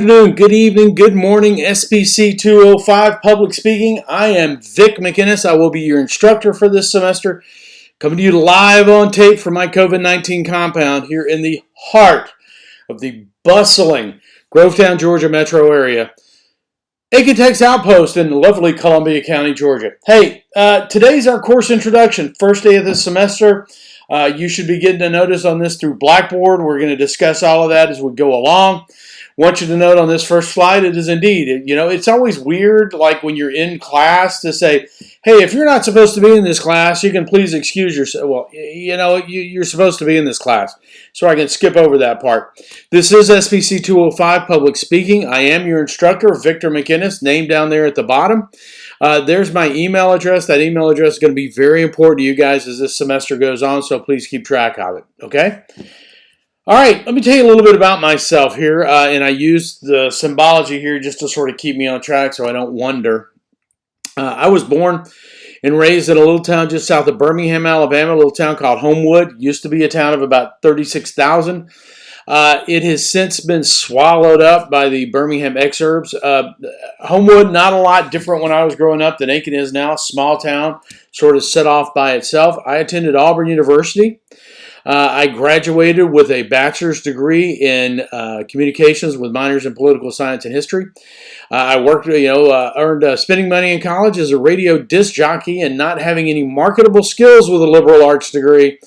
Good afternoon, good evening, good morning, SPC 205 Public Speaking. I am Vic McInnes. I will be your instructor for this semester, coming to you live on tape from my COVID-19 compound here in the heart of the bustling Grovetown, Georgia metro area. Aiken Tech's outpost in lovely Columbia County, Georgia. Hey, today's our course introduction, first day of this semester. You should be getting a notice on this through Blackboard. We're going to discuss all of that as we go along. Want you to note on this first slide, it is indeed, it's always weird, like when you're in class, to say, hey, if you're not supposed to be in this class, you can please excuse yourself. Well, you're supposed to be in this class, so I can skip over that part. This is SPC 205 Public Speaking. I am your instructor, Victor McInnes, name down there at the bottom. There's my email address. That email address is going to be very important to you guys as this semester goes on, so please keep track of it, okay? All right, let me tell you a little bit about myself here, and I use the symbology here just to sort of keep me on track so I don't wander. I was born and raised in a little town just south of Birmingham, Alabama, a little town called Homewood. Used to be a town of about 36,000. It has since been swallowed up by the Birmingham exurbs. Homewood, not a lot different when I was growing up than Aiken is now. Small town, sort of set off by itself. I attended Auburn University. I graduated with a bachelor's degree in communications with minors in political science and history. I worked, earned spending money in college as a radio disc jockey and not having any marketable skills with a liberal arts degree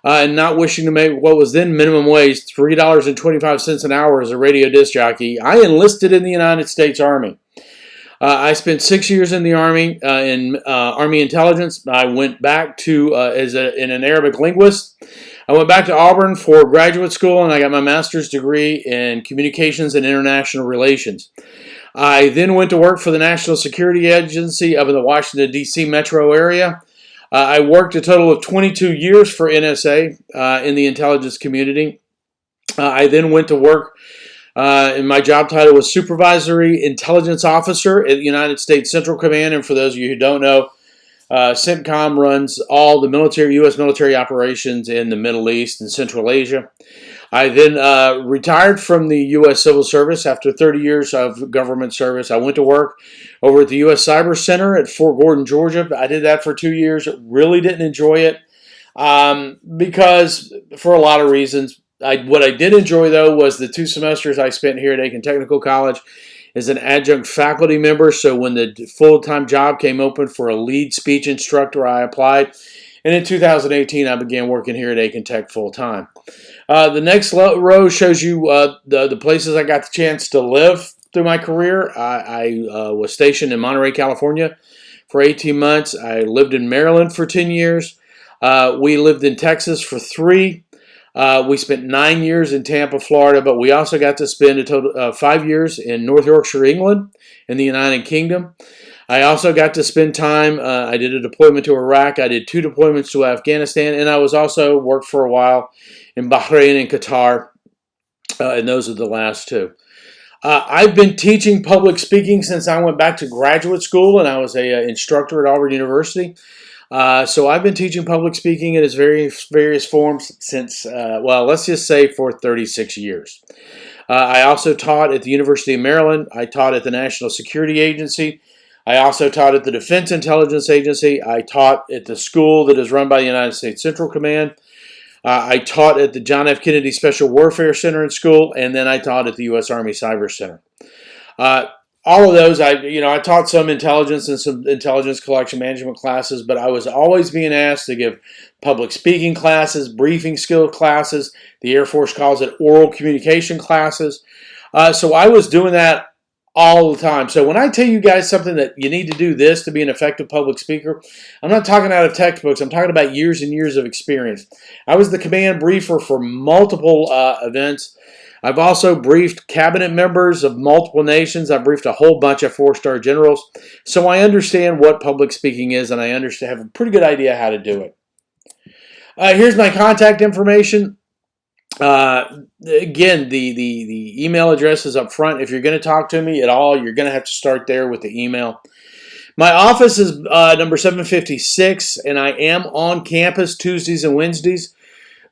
and not wishing to make what was then minimum wage, $3.25 an hour as a radio disc jockey. I enlisted in the United States Army. I spent 6 years in the Army, in Army intelligence. I went back to, in an Arabic linguist. I went back to Auburn for graduate school, and I got my master's degree in communications and international relations. I then went to work for the National Security Agency up in the Washington, D.C. metro area. I worked a total of 22 years for NSA in the intelligence community. I then went to work, and my job title was Supervisory Intelligence Officer at the United States Central Command. And for those of you who don't know, CENTCOM runs all the U.S. military operations in the Middle East and Central Asia. I then retired from the U.S. Civil Service after 30 years of government service. I went to work over at the U.S. Cyber Center at Fort Gordon, Georgia. I did that for 2 years. Really didn't enjoy it because for a lot of reasons. What I did enjoy, though, was the 2 semesters I spent here at Aiken Technical College as an adjunct faculty member. So when the full-time job came open for a lead speech instructor, I applied. And in 2018, I began working here at Aiken Tech full-time. The next row shows you the places I got the chance to live through my career. I was stationed in Monterey, California for 18 months. I lived in Maryland for 10 years. We lived in Texas for 3. We spent 9 years in Tampa, Florida, but we also got to spend a total of 5 years in North Yorkshire, England, in the United Kingdom. I also got to spend time, I did a deployment to Iraq, I did 2 deployments to Afghanistan, and I was also worked for a while in Bahrain and Qatar, and those are the last 2. I've been teaching public speaking since I went back to graduate school, and I was an instructor at Auburn University. So I've been teaching public speaking in its various forms since, let's just say for 36 years. I also taught at the University of Maryland. I taught at the National Security Agency. I also taught at the Defense Intelligence Agency. I taught at the school that is run by the United States Central Command. I taught at the John F. Kennedy Special Warfare Center and School, and then I taught at the U.S. Army Cyber Center. All of those, I taught some intelligence and some intelligence collection management classes, but I was always being asked to give public speaking classes, briefing skill classes. The Air Force calls it oral communication classes. So I was doing that all the time. So when I tell you guys something that you need to do this to be an effective public speaker, I'm not talking out of textbooks. I'm talking about years and years of experience. I was the command briefer for multiple events. I've also briefed cabinet members of multiple nations. I've briefed a whole bunch of 4-star generals. So I understand what public speaking is, and I have a pretty good idea how to do it. Here's my contact information. Again, the email address is up front. If you're going to talk to me at all, you're going to have to start there with the email. My office is number 756, and I am on campus Tuesdays and Wednesdays.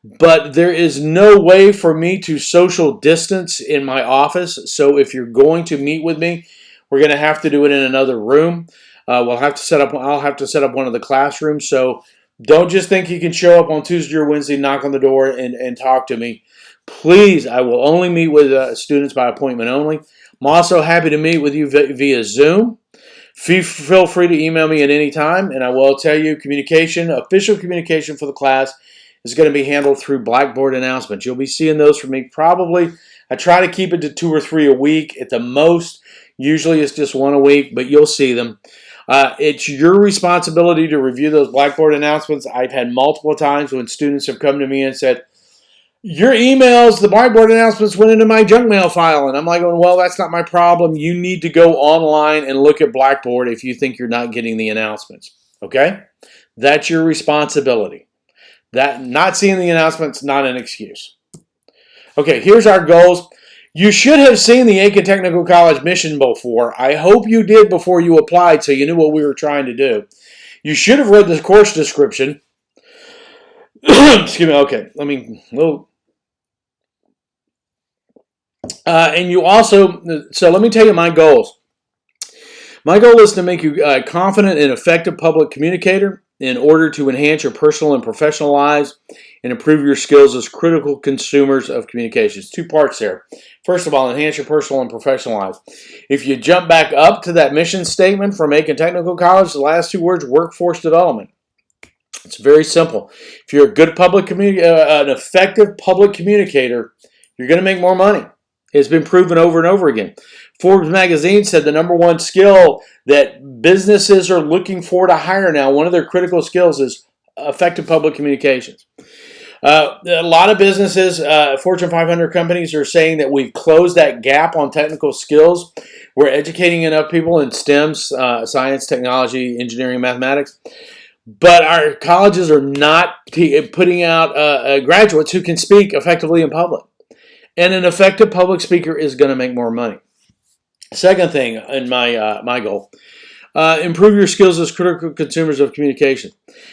but there is no way for me to social distance in my office. So if you're going to meet with me, we're going to have to do it in another room. I'll have to set up one of the classrooms. So don't just think you can show up on Tuesday or Wednesday, knock on the door, and talk to me. Please, I will only meet with students by appointment only. I'm also happy to meet with you via Zoom. Feel free to email me at any time, and I will tell you, official communication for the class is going to be handled through Blackboard announcements. You'll be seeing those from me probably. I try to keep it to 2 or 3 a week at the most. Usually it's just 1 a week, but you'll see them. It's your responsibility to review those Blackboard announcements. I've had multiple times when students have come to me and said, your emails, the Blackboard announcements went into my junk mail file. And I'm like, well, that's not my problem. You need to go online and look at Blackboard if you think you're not getting the announcements. Okay? That's your responsibility. That not seeing the announcements, not an excuse. Okay, here's our goals. You should have seen the Aiken Technical College mission before. I hope you did before you applied so you knew what we were trying to do. You should have read the course description. Excuse me. Okay, and you also, so let me tell you my goals. My goal is to make you a confident and effective public communicator in order to enhance your personal and professional lives and improve your skills as critical consumers of communications. 2 parts there. First of all, enhance your personal and professional lives. If you jump back up to that mission statement from Aiken Technical College, the last 2 words, workforce development. It's very simple. If you're a good an effective public communicator, you're going to make more money. It's been proven over and over again. Forbes magazine said the number 1 skill that businesses are looking for to hire now, one of their critical skills is effective public communications. A lot of businesses, Fortune 500 companies are saying that we've closed that gap on technical skills. We're educating enough people in STEM, science, technology, engineering, mathematics. But our colleges are not putting out graduates who can speak effectively in public. And an effective public speaker is going to make more money. Second thing in my goal, improve your skills as critical consumers of communication.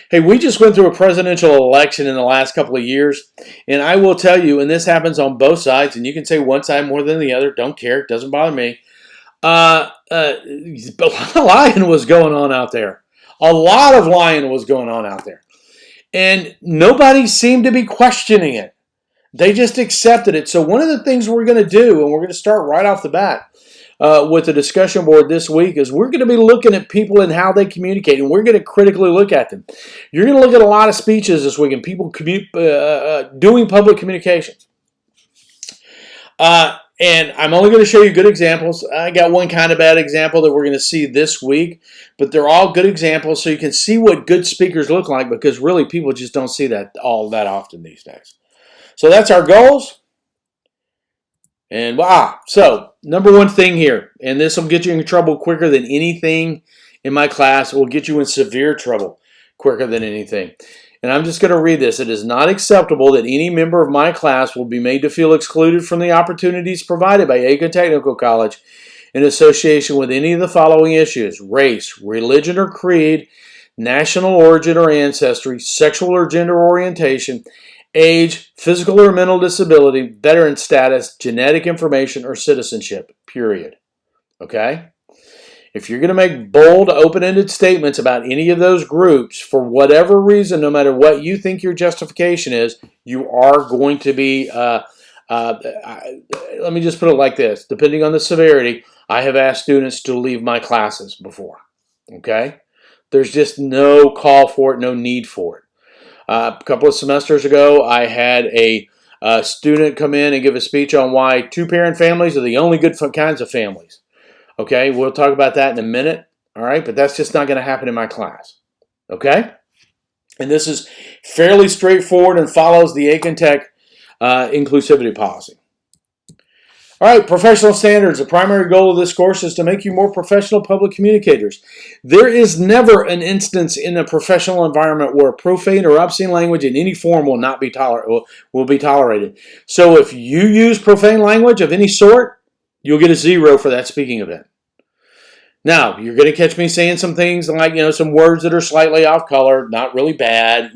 Hey, we just went through a presidential election in the last couple of years, and I will tell you, and this happens on both sides, and you can say one side more than the other, don't care, it doesn't bother me. A lot of lying was going on out there. A lot of lying was going on out there. And nobody seemed to be questioning it. They just accepted it. So one of the things we're going to do, and we're going to start right off the bat with the discussion board this week, is we're going to be looking at people and how they communicate, and we're going to critically look at them. You're going to look at a lot of speeches this week and people doing public communications. And I'm only going to show you good examples. I got one kind of bad example that we're going to see this week, but they're all good examples so you can see what good speakers look like, because really people just don't see that all that often these days. So that's our goals. And so number 1 thing here, and this will get you in trouble quicker than anything in my class. It will get you in severe trouble quicker than anything. And I'm just going to read this. It is not acceptable that any member of my class will be made to feel excluded from the opportunities provided by Aiken Technical College in association with any of the following issues: race, religion or creed, national origin or ancestry, sexual or gender orientation, age, physical or mental disability, veteran status, genetic information, or citizenship, period. Okay? If you're going to make bold, open-ended statements about any of those groups, for whatever reason, no matter what you think your justification is, you are going to be, let me just put it like this. Depending on the severity, I have asked students to leave my classes before. Okay? There's just no call for it, no need for it. A couple of semesters ago, I had a student come in and give a speech on why 2-parent families are the only good kinds of families. Okay, we'll talk about that in a minute. All right, but that's just not going to happen in my class. Okay? And this is fairly straightforward and follows the Aiken Tech inclusivity policy. All right, professional standards. The primary goal of this course is to make you more professional public communicators. There is never an instance in a professional environment where profane or obscene language in any form will be tolerated. So if you use profane language of any sort, you'll get a 0 for that speaking event. Now, you're going to catch me saying some things like, some words that are slightly off color, not really bad,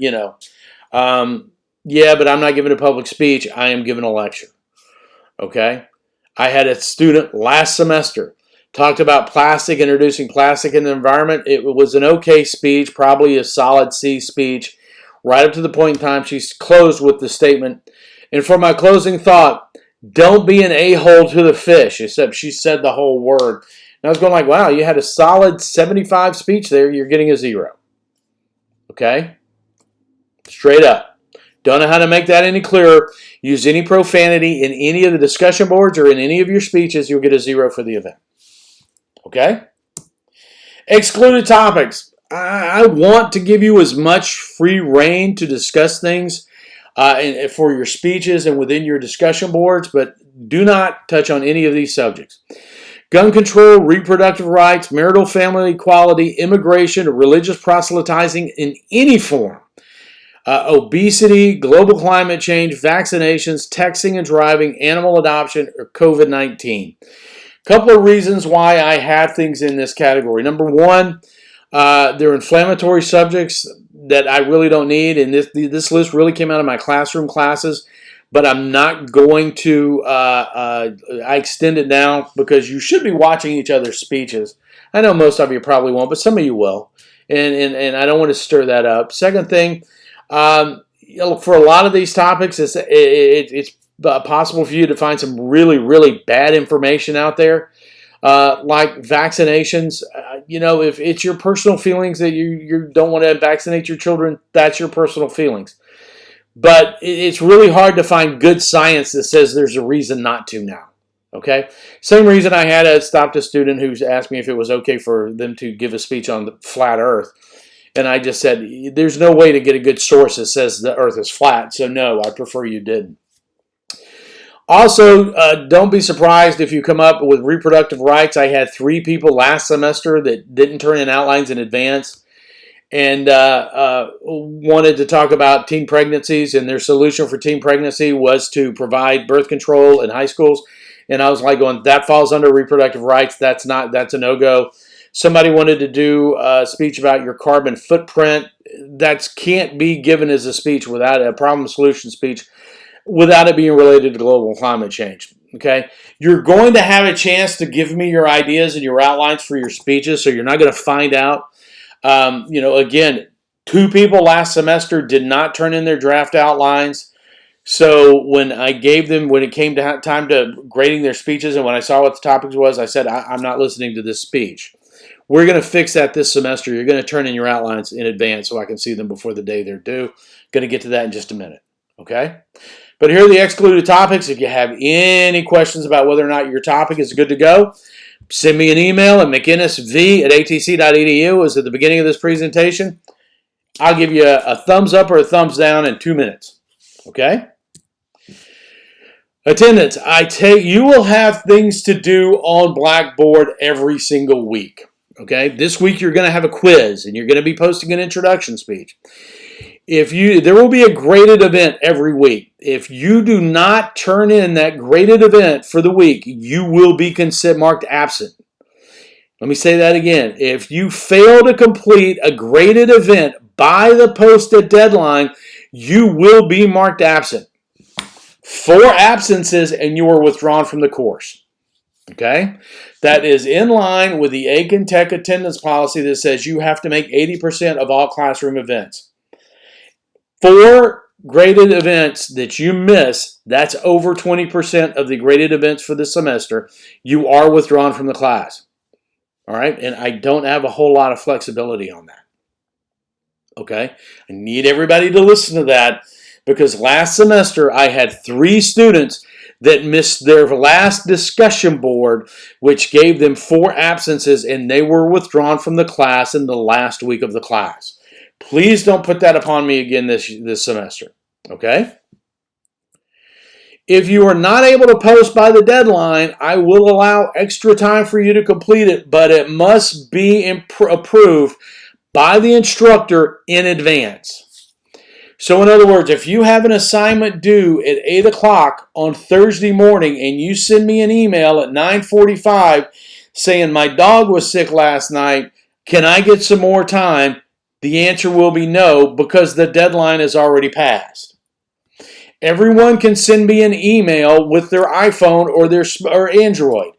Yeah, but I'm not giving a public speech. I am giving a lecture. Okay? I had a student last semester talked about plastic, introducing plastic in the environment. It was an okay speech, probably a solid C speech, right up to the point in time she closed with the statement, and for my closing thought, don't be an a-hole to the fish, except she said the whole word. And I was going like, wow, you had a solid 75 speech there. You're getting a 0. Okay? Straight up. Don't know how to make that any clearer. Use any profanity in any of the discussion boards or in any of your speeches, you'll get a 0 for the event. Okay? Excluded topics. I want to give you as much free reign to discuss things for your speeches and within your discussion boards, but do not touch on any of these subjects. Gun control, reproductive rights, marital family equality, immigration, religious proselytizing in any form, obesity, global climate change, vaccinations, texting and driving, animal adoption, or COVID-19. Couple of reasons why I have things in this category. Number one, they're inflammatory subjects that I really don't need, and this list really came out of my classroom classes, but I'm not going to I extend it now because you should be watching each other's speeches. I know most of you probably won't, but some of you will, and I don't want to stir that up. Second thing, for a lot of these topics, it's possible for you to find some really, really bad information out there, like vaccinations. If it's your personal feelings that you don't want to vaccinate your children, that's your personal feelings. But it's really hard to find good science that says there's a reason not to now. Okay? Same reason I had stopped a student who's asked me if it was okay for them to give a speech on the flat earth. And I just said, there's no way to get a good source that says the earth is flat. So no, I prefer you didn't. Also, don't be surprised if you come up with reproductive rights. I had 3 people last semester that didn't turn in outlines in advance and wanted to talk about teen pregnancies, and their solution for teen pregnancy was to provide birth control in high schools. And I was like going, that falls under reproductive rights. That's a no-go. Somebody wanted to do a speech about your carbon footprint. That can't be given as a speech without a problem solution speech, without it being related to global climate change. Okay? You're going to have a chance to give me your ideas and your outlines for your speeches, so you're not going to find out. Again, 2 people last semester did not turn in their draft outlines. So when it came to time to grading their speeches and when I saw what the topics was, I said, I'm not listening to this speech. We're going to fix that this semester. You're going to turn in your outlines in advance so I can see them before the day they're due. Going to get to that in just a minute. Okay? But here are the excluded topics. If you have any questions about whether or not your topic is good to go, send me an email at mcinnesv@atc.edu as at the beginning of this presentation. I'll give you a thumbs up or a thumbs down in 2 minutes. Okay? Attendance. You will have things to do on Blackboard every single week. Okay? This week you're going to have a quiz and you're going to be posting an introduction speech. There will be a graded event every week. If you do not turn in that graded event for the week, you will be marked absent. Let me say that again. If you fail to complete a graded event by the posted deadline, you will be marked absent. 4 absences and you are withdrawn from the course. Okay? That is in line with the Aiken Tech attendance policy that says you have to make 80% of all classroom events. 4 graded events that you miss, that's over 20% of the graded events for the semester, you are withdrawn from the class. All right? And I don't have a whole lot of flexibility on that. Okay? I need everybody to listen to that because last semester I had 3 students that missed their last discussion board, which gave them 4 absences, and they were withdrawn from the class in the last week of the class. Please don't put that upon me again this semester, okay? If you are not able to post by the deadline, I will allow extra time for you to complete it, but it must be approved by the instructor in advance. So in other words, if you have an assignment due at 8 o'clock on Thursday morning and you send me an email at 9:45 saying my dog was sick last night, can I get some more time? The answer will be no because the deadline is already passed. Everyone can send me an email with their iPhone or Android.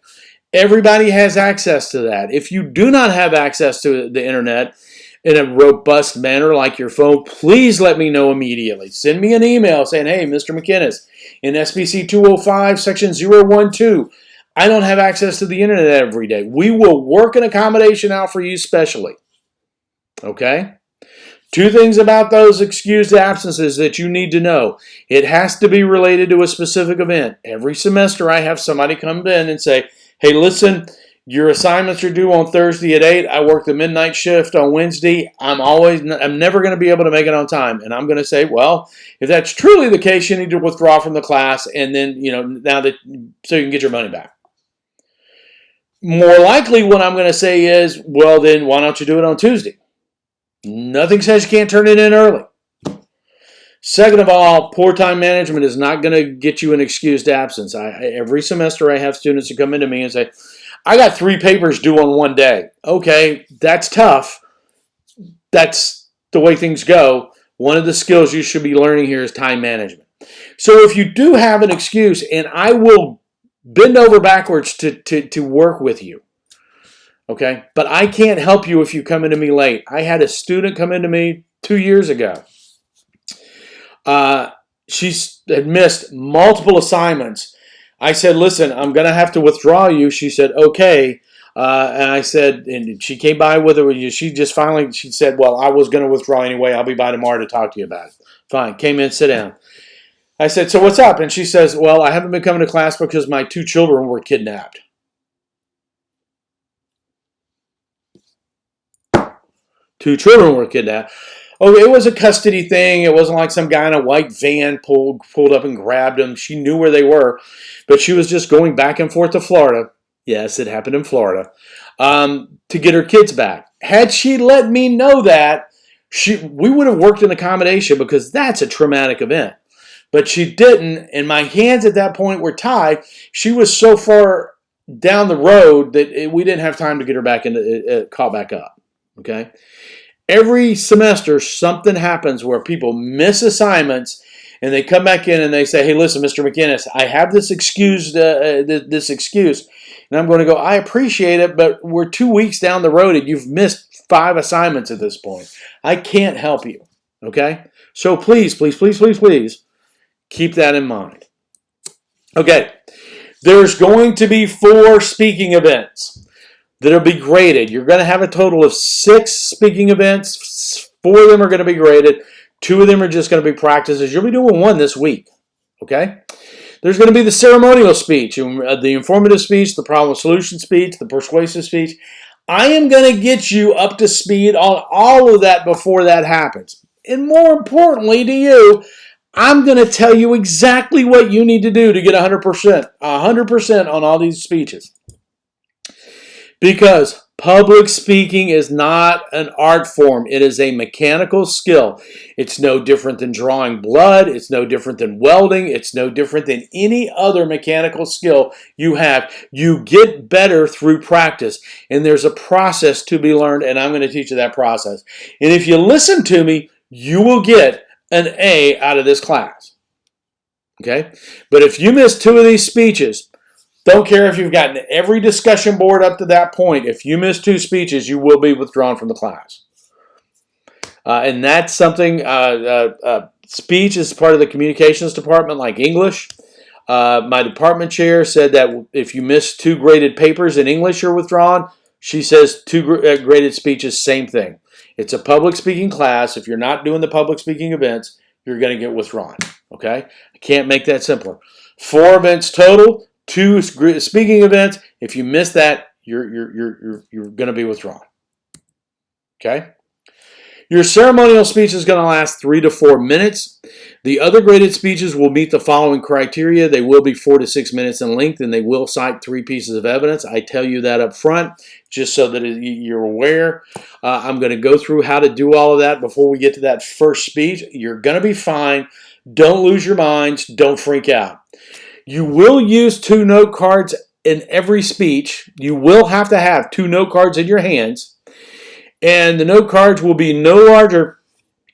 Everybody has access to that. If you do not have access to the internet in a robust manner like your phone, please let me know immediately. Send me an email saying, hey, Mr. McInnes, in SPC 205, section 012, I don't have access to the internet every day. We will work an accommodation out for you specially. Okay? Two things about those excused absences that you need to know. It has to be related to a specific event. Every semester I have somebody come in and say, hey, listen, your assignments are due on Thursday at 8. I work the midnight shift on Wednesday. I'm never going to be able to make it on time. And I'm going to say, well, if that's truly the case, you need to withdraw from the class and then, so you can get your money back. More likely what I'm going to say is, well, then why don't you do it on Tuesday? Nothing says you can't turn it in early. Second of all, poor time management is not going to get you an excused absence. Every semester I have students who come into me and say, I got 3 papers due on one day. Okay, that's tough. That's the way things go. One of the skills you should be learning here is time management. So if you do have an excuse, and I will bend over backwards to work with you, okay? But I can't help you if you come into me late. I had a student come into me 2 years ago. She had missed multiple assignments. I said, listen, I'm going to have to withdraw you. She said, okay. And I said, and she came by with her. She said, well, I was going to withdraw anyway. I'll be by tomorrow to talk to you about it. Fine. Came in, sit down. I said, so what's up? And she says, well, I haven't been coming to class because my 2 children were kidnapped. 2 children were kidnapped. Oh, it was a custody thing. It wasn't like some guy in a white van pulled up and grabbed them. She knew where they were, but she was just going back and forth to Florida. Yes, it happened in Florida, to get her kids back. Had she let me know that, we would have worked an accommodation because that's a traumatic event. But she didn't, and my hands at that point were tied. She was so far down the road that we didn't have time to get her back caught back up. Okay. Every semester, something happens where people miss assignments, and they come back in and they say, "Hey, listen, Mr. McInnes, I have this excuse, and I'm going to go. I appreciate it, but we're 2 weeks down the road, and you've missed 5 assignments at this point. I can't help you." Okay, so please, please, please, please, please keep that in mind. Okay, there's going to be 4 speaking events that'll be graded. You're going to have a total of 6 speaking events. 4 of them are going to be graded. 2 of them are just going to be practices. You'll be doing 1 this week. Okay? There's going to be the ceremonial speech, the informative speech, the problem solution speech, the persuasive speech. I am going to get you up to speed on all of that before that happens. And more importantly to you, I'm going to tell you exactly what you need to do to get 100% on all these speeches. Because public speaking is not an art form. It is a mechanical skill. It's no different than drawing blood. It's no different than welding. It's no different than any other mechanical skill you have. You get better through practice. And there's a process to be learned, and I'm going to teach you that process. And if you listen to me, you will get an A out of this class. Okay? But if you miss 2 of these speeches, don't care if you've gotten every discussion board up to that point. If you miss 2 speeches, you will be withdrawn from the class. And that's something, speech is part of the communications department like English. My department chair said that if you miss 2 graded papers in English, you're withdrawn. She says 2 graded speeches, same thing. It's a public speaking class. If you're not doing the public speaking events, you're going to get withdrawn. Okay? I can't make that simpler. 4 events total. 2 speaking events. If you miss that, you're going to be withdrawn. Okay? Your ceremonial speech is going to last 3 to 4 minutes. The other graded speeches will meet the following criteria. They will be 4 to 6 minutes in length, and they will cite 3 pieces of evidence. I tell you that up front, just so that you're aware. I'm going to go through how to do all of that before we get to that first speech. You're going to be fine. Don't lose your minds. Don't freak out. You will use 2 note cards in every speech. You will have to have 2 note cards in your hands. And the note cards will be no larger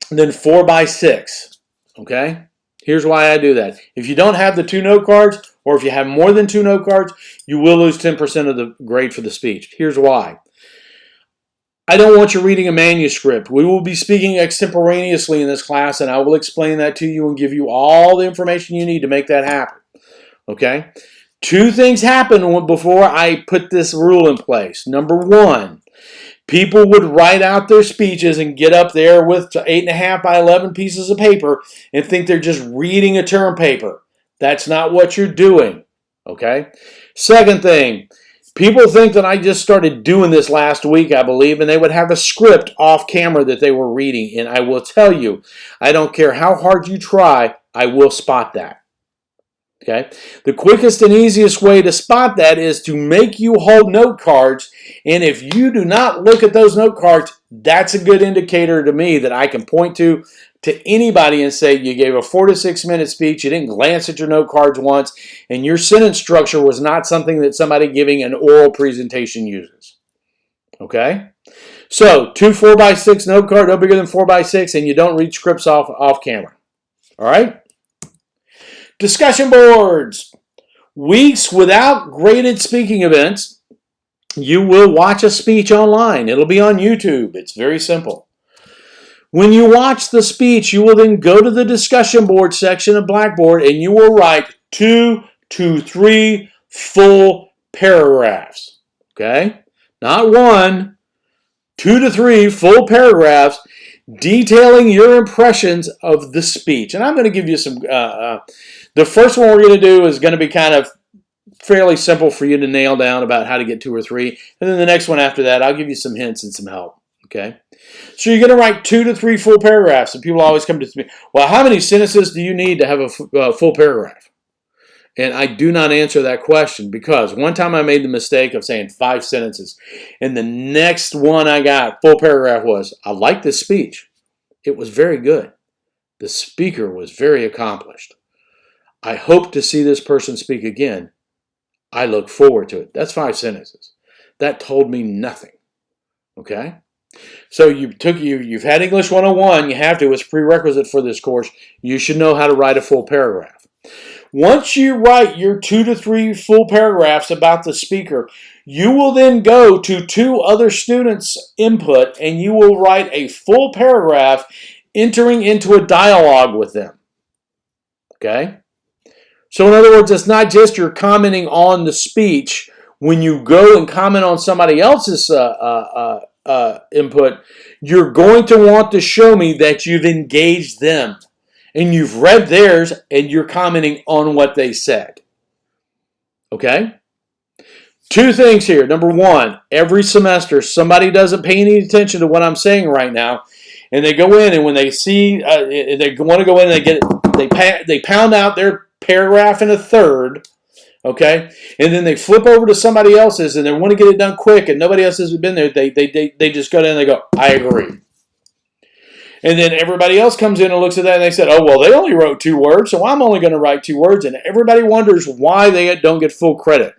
than 4 by 6. Okay? Here's why I do that. If you don't have the 2 note cards, or if you have more than 2 note cards, you will lose 10% of the grade for the speech. Here's why. I don't want you reading a manuscript. We will be speaking extemporaneously in this class, and I will explain that to you and give you all the information you need to make that happen. Okay? 2 things happened before I put this rule in place. Number 1, people would write out their speeches and get up there with 8.5 by 11 pieces of paper and think they're just reading a term paper. That's not what you're doing. Okay? Second thing, people think that I just started doing this last week, I believe, and they would have a script off camera that they were reading. And I will tell you, I don't care how hard you try, I will spot that. Okay? The quickest and easiest way to spot that is to make you hold note cards. And if you do not look at those note cards, that's a good indicator to me that I can point to anybody and say you gave a 4 to 6 minute speech, you didn't glance at your note cards once, and your sentence structure was not something that somebody giving an oral presentation uses. Okay? So, 2 4x6 note card, no bigger than 4x6, and you don't read scripts off camera. All right? Discussion boards. Weeks without graded speaking events, you will watch a speech online. It'll be on YouTube. It's very simple. When you watch the speech, you will then go to the discussion board section of Blackboard and you will write 2 to 3 full paragraphs. Okay? Not 1, 2 to 3 full paragraphs detailing your impressions of the speech. And I'm going to give you some... the first one we're going to do is going to be kind of fairly simple for you to nail down about how to get 2 or 3. And then the next one after that, I'll give you some hints and some help. Okay? So you're going to write 2 to 3 full paragraphs. And people always come to me, well, how many sentences do you need to have a full paragraph? And I do not answer that question because one time I made the mistake of saying 5 sentences. And the next one I got, full paragraph, was, I like this speech. It was very good. The speaker was very accomplished. I hope to see this person speak again. I look forward to it. That's 5 sentences. That told me nothing. Okay? So you've had English 101. You have to. It's a prerequisite for this course. You should know how to write a full paragraph. Once you write your 2 to 3 full paragraphs about the speaker, you will then go to 2 other students' input and you will write a full paragraph entering into a dialogue with them. Okay? So in other words, it's not just you're commenting on the speech. When you go and comment on somebody else's input, you're going to want to show me that you've engaged them. And you've read theirs and you're commenting on what they said. Okay? 2 things here. Number 1, every semester somebody doesn't pay any attention to what I'm saying right now. And they go in and when they see, they want to go in and they pound out their paragraph in a third, okay, and then they flip over to somebody else's and they want to get it done quick and nobody else has been there. They just go down and they go, I agree. And then everybody else comes in and looks at that and they said, oh, well, they only wrote 2 words, so I'm only going to write 2 words. And everybody wonders why they don't get full credit.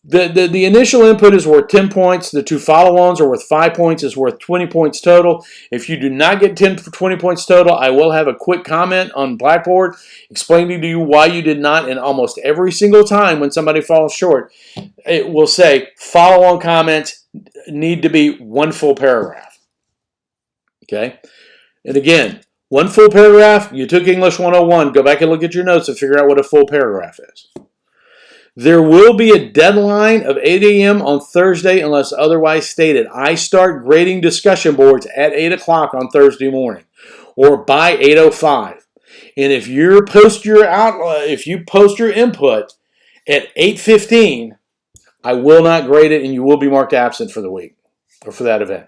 The initial input is worth 10 points. The 2 follow-ons are worth 5 points. It's worth 20 points total. If you do not get 10 for 20 points total, I will have a quick comment on Blackboard explaining to you why you did not. And almost every single time when somebody falls short, it will say follow-on comments need to be 1 full paragraph. Okay? And again, 1 full paragraph, you took English 101. Go back and look at your notes and figure out what a full paragraph is. There will be a deadline of 8 a.m. on Thursday unless otherwise stated. I start grading discussion boards at 8 o'clock on Thursday morning or by 8:05. And if you post your input at 8:15, I will not grade it and you will be marked absent for the week or for that event.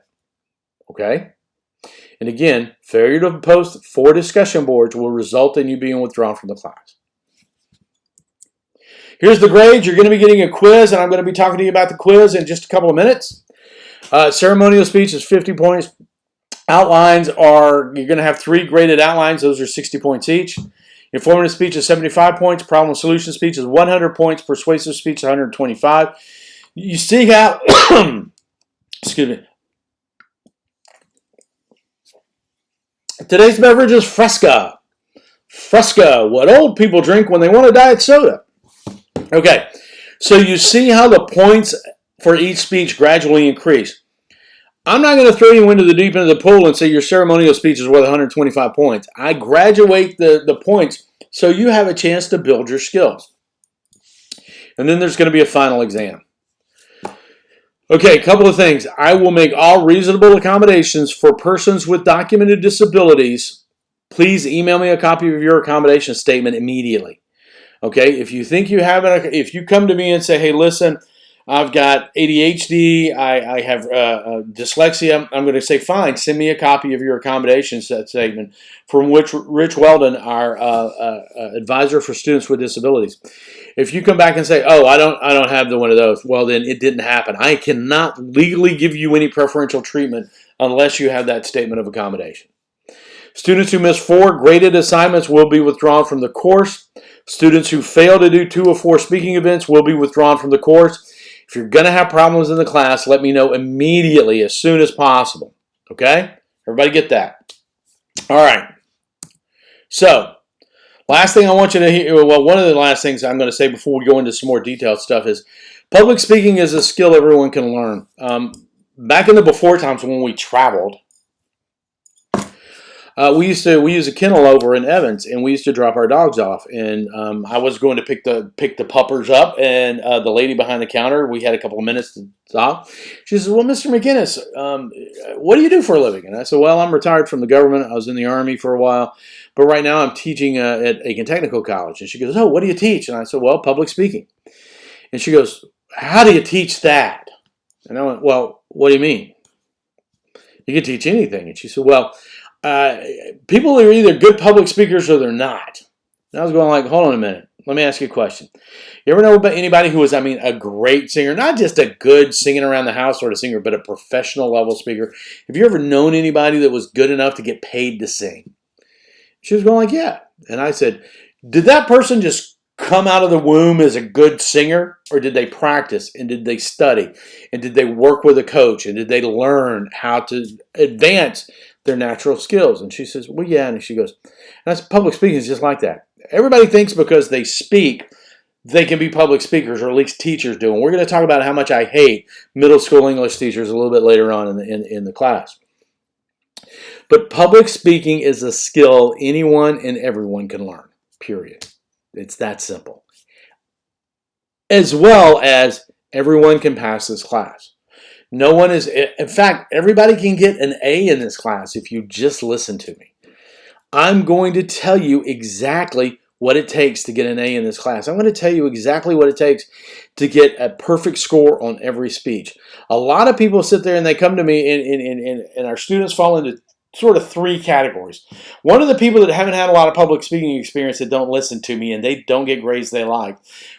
Okay? And again, failure to post 4 discussion boards will result in you being withdrawn from the class. Here's the grades. You're going to be getting a quiz, and I'm going to be talking to you about the quiz in just a couple of minutes. Ceremonial speech is 50 points. Outlines are, you're going to have 3 graded outlines. Those are 60 points each. Informative speech is 75 points. Problem solution speech is 100 points. Persuasive speech is 125. You see how, excuse me. Today's beverage is Fresca. Fresca, what old people drink when they want a diet soda. Okay, so you see how the points for each speech gradually increase. I'm not going to throw you into the deep end of the pool and say your ceremonial speech is worth 125 points. I graduate the points so you have a chance to build your skills. And then there's going to be a final exam. Okay, a couple of things. I will make all reasonable accommodations for persons with documented disabilities. Please email me a copy of your accommodation statement immediately. Okay, if you think you have it, if you come to me and say, hey, listen, I've got ADHD, I have dyslexia, I'm going to say, fine, send me a copy of your accommodation statement, from which Rich Weldon, our advisor for students with disabilities. If you come back and say, oh, I don't have one of those, well, then it didn't happen. I cannot legally give you any preferential treatment unless you have that statement of accommodation. Students who miss 4 graded assignments will be withdrawn from the course. Students who fail to do 2 of 4 speaking events will be withdrawn from the course. If you're going to have problems in the class, let me know immediately, as soon as possible. Okay? Everybody get that? All right. So, last thing I want you to hear, well, one of the last things I'm going to say before we go into some more detailed stuff is public speaking is a skill everyone can learn. Back in the before times when we traveled, we used a kennel over in Evans, and we used to drop our dogs off. And I was going to pick the puppers up, and the lady behind the counter, we had a couple of minutes to stop. She says, "Well, Mr. McInnes, what do you do for a living?" And I said, "Well, I'm retired from the government. I was in the Army for a while, but right now I'm teaching at Aiken Technical College." And she goes, "Oh, what do you teach?" And I said, "Well, public speaking." And she goes, "How do you teach that?" And I went, "Well, what do you mean?" "You can teach anything." And she said, "Well, people are either good public speakers or they're not." And I was going like, hold on a minute. Let me ask you a question. You ever know about anybody who was, a great singer, not just a good singing around the house sort of singer, but a professional level speaker? Have you ever known anybody that was good enough to get paid to sing? She was going like, yeah. And I said, did that person just come out of the womb as a good singer, or did they practice, and did they study, and did they work with a coach, and did they learn how to advance their natural skills? And she says, well, yeah. And she goes, that's public speaking is just like that. Everybody thinks because they speak, they can be public speakers, or at least teachers do. And we're going to talk about how much I hate middle school English teachers a little bit later on in the class. But public speaking is a skill anyone and everyone can learn, period. It's that simple. As well as everyone can pass this class. No one is, in fact, everybody can get an A in this class if you just listen to me. I'm going to tell you exactly what it takes to get an A in this class. I'm going to tell you exactly what it takes to get a perfect score on every speech. A lot of people sit there and they come to me, and our students fall into sort of 3 categories. One of the people that haven't had a lot of public speaking experience that don't listen to me and they don't get grades they like.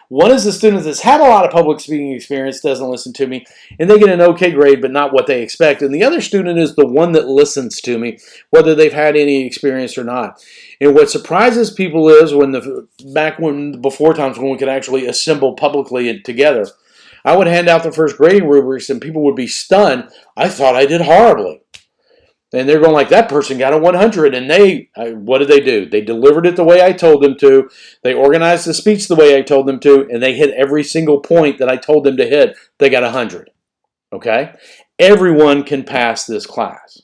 One is the student that's had a lot of public speaking experience, doesn't listen to me, and they get an okay grade but not what they expect. And the other student is the one that listens to me, whether they've had any experience or not. And what surprises people is before times when we could actually assemble publicly together, I would hand out the first grading rubrics and people would be stunned. I thought I did horribly. And they're going like, that person got a 100, and what did they do? They delivered it the way I told them to. They organized the speech the way I told them to, and they hit every single point that I told them to hit. They got 100. Okay? Everyone can pass this class.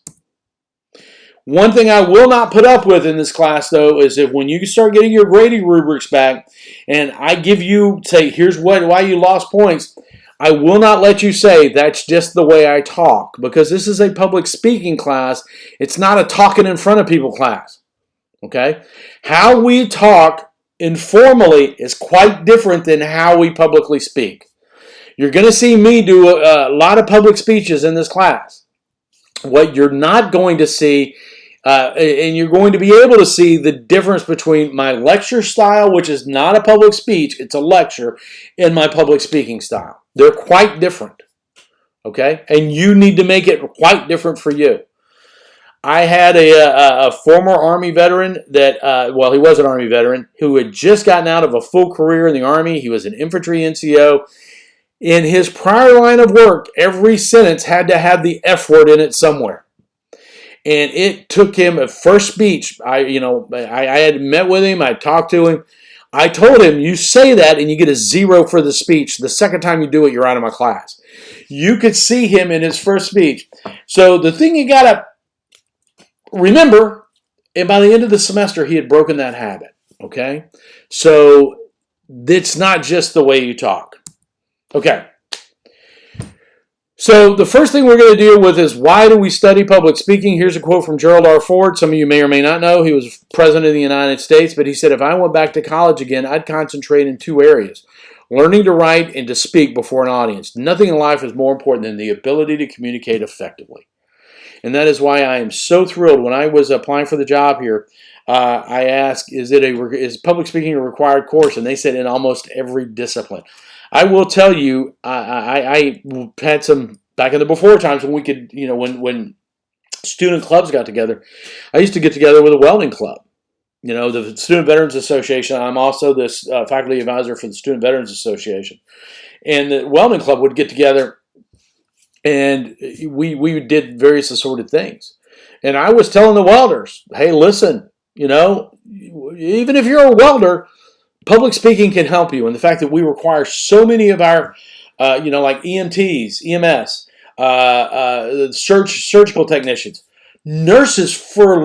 One thing I will not put up with in this class, though, is if when you start getting your grading rubrics back, and I give you, say, here's why you lost points, I will not let you say that's just the way I talk, because this is a public speaking class. It's not a talking in front of people class. Okay? How we talk informally is quite different than how we publicly speak. You're going to see me do a lot of public speeches in this class. What you're not going to see, and you're going to be able to see the difference between my lecture style, which is not a public speech, it's a lecture, and my public speaking style. They're quite different, okay? And you need to make it quite different for you. I had a former Army veteran that, he was an Army veteran, who had just gotten out of a full career in the Army. He was an infantry NCO. In his prior line of work, every sentence had to have the F word in it somewhere. And it took him a first speech. I had met with him. I talked to him. I told him, you say that and you get a 0 for the speech. The second time you do it, you're out of my class. You could see him in his first speech. So the thing you got to remember, and by the end of the semester, he had broken that habit. Okay? So it's not just the way you talk. Okay. So the first thing we're going to deal with is, why do we study public speaking? Here's a quote from Gerald R. Ford. Some of you may or may not know. He was president of the United States, but he said, if I went back to college again, I'd concentrate in 2 areas: learning to write and to speak before an audience. Nothing in life is more important than the ability to communicate effectively. And that is why I am so thrilled. When I was applying for the job here, I asked, is public speaking a required course? And they said in almost every discipline. I will tell you, I had some, back in the before times when we could, when student clubs got together, I used to get together with a welding club. The Student Veterans Association. I'm also this faculty advisor for the Student Veterans Association. And the welding club would get together, and we did various assorted things. And I was telling the welders, hey, listen, even if you're a welder, public speaking can help you. And the fact that we require so many of our, like EMTs, EMS, surgical technicians, nurses, for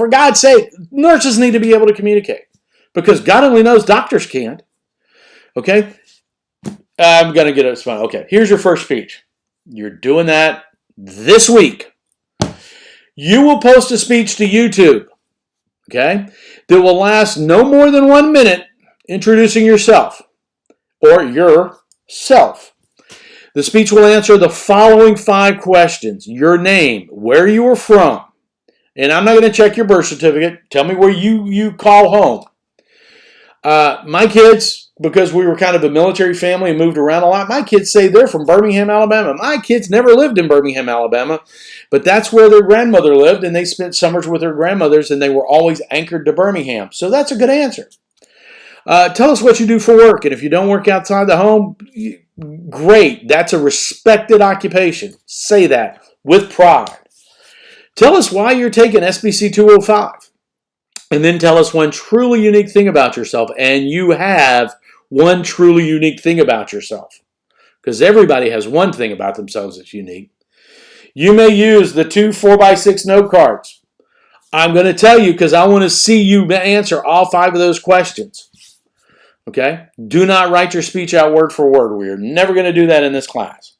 God's sake, nurses need to be able to communicate, because God only knows doctors can't. Okay? I'm going to get a smile. Okay, here's your first speech. You're doing that this week. You will post a speech to YouTube, okay, that will last no more than 1 minute, introducing yourself or yourself. The speech will answer the following 5 questions: your name, where you are from, and I'm not going to check your birth certificate. Tell me where you call home. My kids, because we were kind of a military family and moved around a lot, my kids say they're from Birmingham, Alabama. My kids never lived in Birmingham, Alabama, but that's where their grandmother lived, and they spent summers with their grandmothers, and they were always anchored to Birmingham. So that's a good answer. Tell us what you do for work, and if you don't work outside the home, great. That's a respected occupation. Say that with pride. Tell us why you're taking SPC 205. And then tell us one truly unique thing about yourself. And you have one truly unique thing about yourself, because everybody has one thing about themselves that's unique. You may use the 2 4x6 note cards. I'm going to tell you because I want to see you answer all 5 of those questions. Okay? Do not write your speech out word for word. We are never going to do that in this class.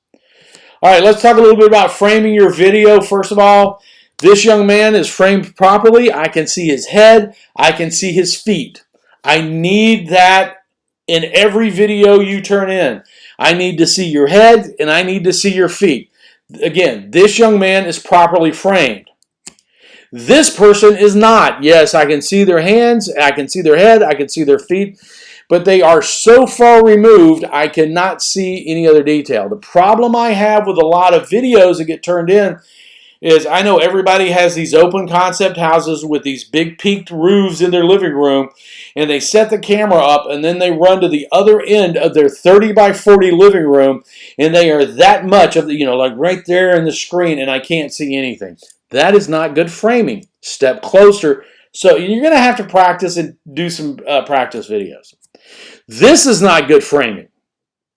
All right, let's talk a little bit about framing your video. First of all, this young man is framed properly. I can see his head. I can see his feet. I need that in every video you turn in. I need to see your head, and I need to see your feet. Again, this young man is properly framed. This person is not. Yes, I can see their hands, I can see their head, I can see their feet, but they are so far removed, I cannot see any other detail. The problem I have with a lot of videos that get turned in is, I know everybody has these open concept houses with these big peaked roofs in their living room, and they set the camera up, and then they run to the other end of their 30 by 40 living room, and they are that much of the, like right there in the screen, and I can't see anything. That is not good framing. Step closer. So you're going to have to practice and do some practice videos. This is not good framing.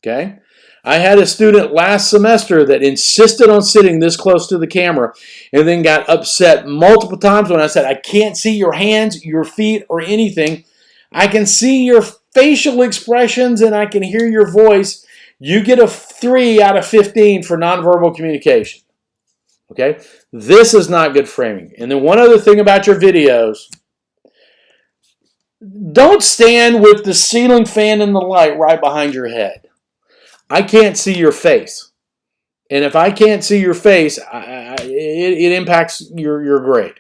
Okay? I had a student last semester that insisted on sitting this close to the camera and then got upset multiple times when I said, I can't see your hands, your feet, or anything. I can see your facial expressions and I can hear your voice. You get a 3 out of 15 for nonverbal communication. Okay? This is not good framing. And then one other thing about your videos, don't stand with the ceiling fan and the light right behind your head. I can't see your face. And if I can't see your face, it impacts your grade.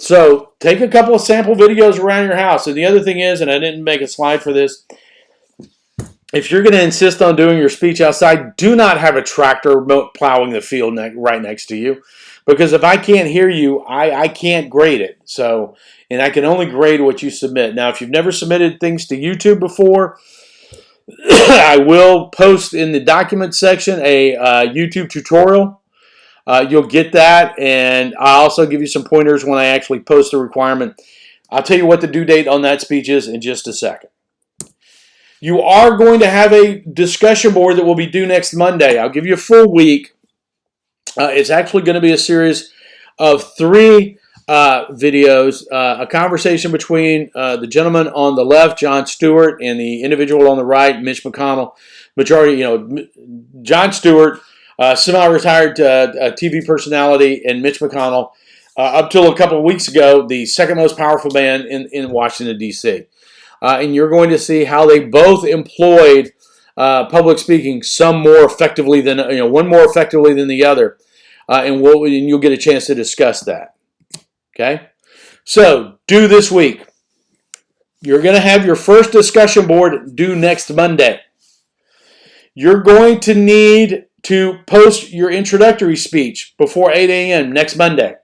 So take a couple of sample videos around your house. And the other thing is, and I didn't make a slide for this, if you're going to insist on doing your speech outside, do not have a tractor plowing the field right next to you. Because if I can't hear you, I can't grade it. So, and I can only grade what you submit. Now, if you've never submitted things to YouTube before, I will post in the document section a YouTube tutorial You'll get that, and I'll also give you some pointers when I actually post the requirement. I'll tell you what the due date on that speech is in just a second. You are going to have a discussion board that will be due next Monday. I'll give you a full week. It's actually going to be a series of 3 videos, a conversation between the gentleman on the left, Jon Stewart, and the individual on the right, Mitch McConnell. Majority, Jon Stewart, semi-retired TV personality, and Mitch McConnell, up till a couple of weeks ago, the second most powerful man in Washington, D.C. And you're going to see how they both employed public speaking, some more effectively than, one more effectively than the other. And you'll get a chance to discuss that. Okay? So, due this week. You're going to have your first discussion board due next Monday. You're going to need to post your introductory speech before 8 a.m. next Monday.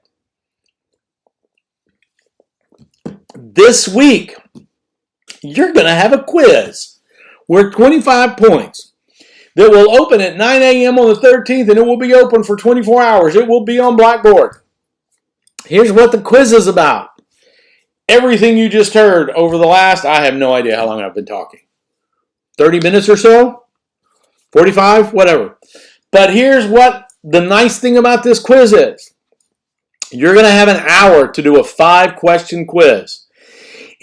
This week, you're going to have a quiz worth 25 points that will open at 9 a.m. on the 13th, and it will be open for 24 hours. It will be on Blackboard. Here's what the quiz is about. Everything you just heard over the last, I have no idea how long I've been talking. 30 minutes or so? 45? Whatever. But here's what the nice thing about this quiz is. You're going to have an hour to do a 5-question quiz.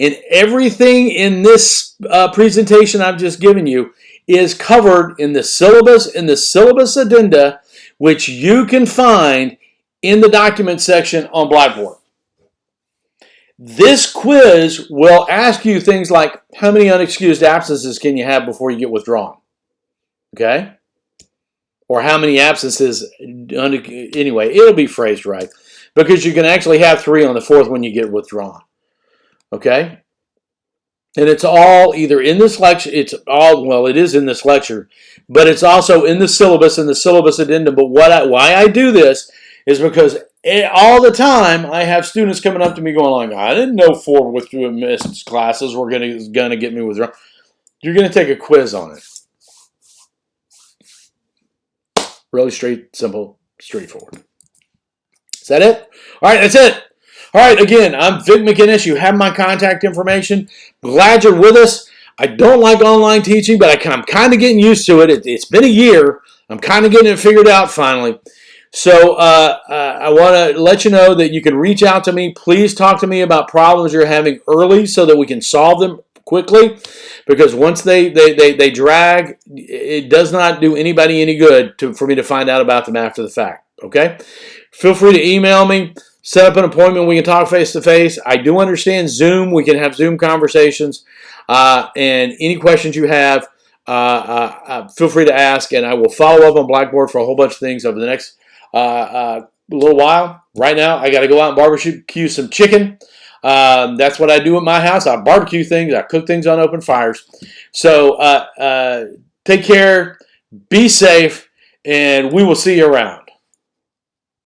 And everything in this presentation I've just given you is covered in the syllabus addenda, which you can find in the document section on Blackboard. This quiz will ask you things like, how many unexcused absences can you have before you get withdrawn? Okay? Or how many absences, anyway, it'll be phrased right. Because you can actually have 3 on the 4th when you get withdrawn. Okay? And it's all either in this lecture, it is in this lecture, but it's also in the syllabus and the syllabus addendum. But why I do this is because all the time I have students coming up to me going like, I didn't know 4 missed classes were going to get me withdrawn. You're going to take a quiz on it. Really straight, simple, straightforward. Is that it? All right, that's it. All right, again, I'm Vic McInnes. You have my contact information. Glad you're with us. I don't like online teaching, but I'm kind of getting used to it. It's been a year. I'm kind of getting it figured out finally. So I want to let you know that you can reach out to me. Please talk to me about problems you're having early so that we can solve them quickly. Because once they drag, it does not do anybody any good for me to find out about them after the fact. Okay? Feel free to email me. Set up an appointment. We can talk face-to-face. I do understand Zoom. We can have Zoom conversations. And any questions you have, feel free to ask. And I will follow up on Blackboard for a whole bunch of things over the next little while. Right now, I got to go out and barbecue some chicken. That's what I do at my house. I barbecue things. I cook things on open fires. So take care. Be safe. And we will see you around.